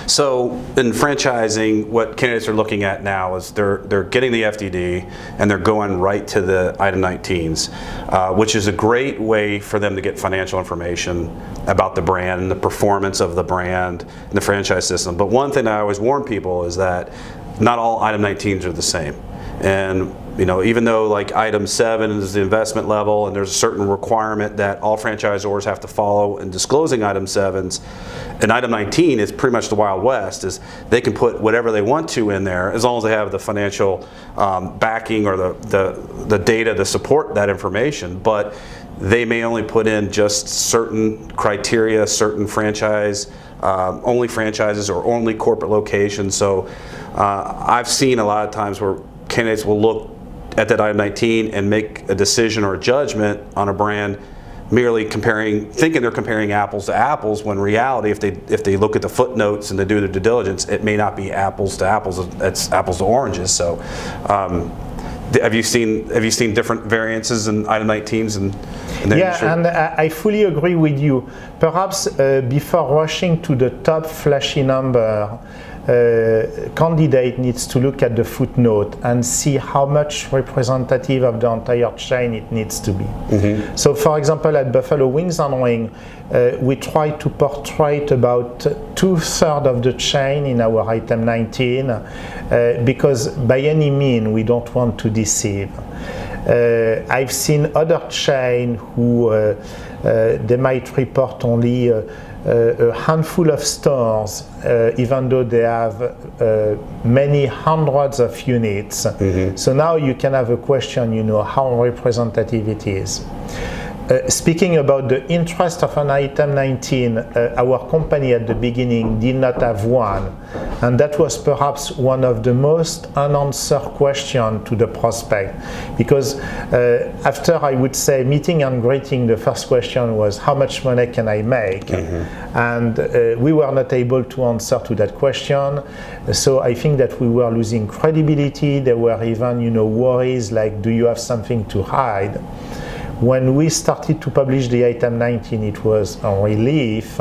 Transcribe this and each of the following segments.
So in franchising, what candidates are looking at now is they're getting the FDD and they're going right to the item 19s, which is a great way for them to get financial information about the brand and the performance of the brand and the franchise system. But one thing I always warn people is that not all item 19s are the same. And even though like item 7 is the investment level and there's a certain requirement that all franchisors have to follow in disclosing item 7s, and item 19 is pretty much the Wild West, is they can put whatever they want to in there as long as they have the financial backing or the data to support that information. But they may only put in just certain criteria, certain franchise, only franchises or only corporate locations. So I've seen a lot of times where candidates will look at that item 19 and make a decision or a judgment on a brand merely thinking they're comparing apples to apples, when in reality, if they look at the footnotes and they do their due diligence, it may not be apples to apples, it's apples to oranges. So have you seen different variances in item 19s in the industry? And I fully agree with you. Perhaps before rushing to the top flashy number, candidate needs to look at the footnote and see how much representative of the entire chain it needs to be. Mm-hmm. So for example, at Buffalo Wings and Wing, we try to portray about 2/3 of the chain in our item 19 because by any means we don't want to deceive. I've seen other chains who they might report only a handful of stores, even though they have many hundreds of units. Mm-hmm. So now you can have a question, how representative it is. Speaking about the interest of an item 19, our company at the beginning did not have one, and that was perhaps one of the most unanswered questions to the prospect, because after, I would say, meeting and greeting, the first question was, how much money can I make? Mm-hmm. And we were not able to answer to that question, so I think that we were losing credibility. There were even worries like, do you have something to hide? When we started to publish the item 19, it was a relief,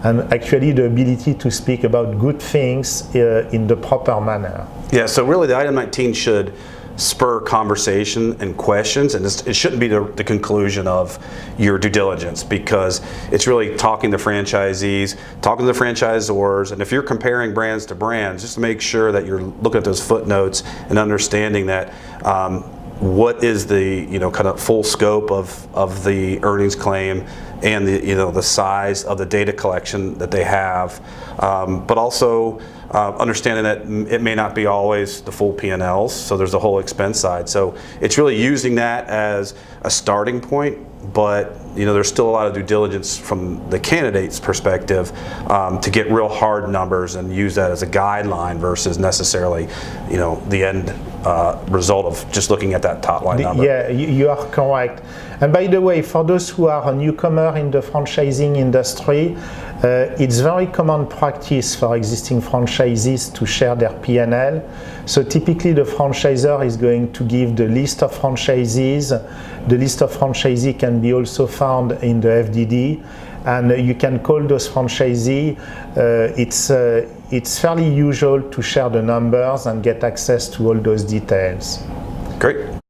and actually the ability to speak about good things in the proper manner. Yeah, so really the item 19 should spur conversation and questions, and it shouldn't be the conclusion of your due diligence, because it's really talking to franchisees, talking to the franchisors, and if you're comparing brands to brands, just to make sure that you're looking at those footnotes and understanding that what is the kind of full scope of the earnings claim and the size of the data collection that they have, but also understanding that it may not be always the full P&Ls, so there's the whole expense side. So it's really using that as a starting point, but there's still a lot of due diligence from the candidate's perspective to get real hard numbers and use that as a guideline versus necessarily the end result of just looking at that top line number. Yeah, you are correct. And by the way, for those who are a newcomer in the franchising industry, it's very common practice for existing franchisees to share their P&L. So typically the franchisor is going to give the list of franchisees. The list of franchisees can be also found in the FDD, and you can call those franchisees. It's fairly usual to share the numbers and get access to all those details. Great.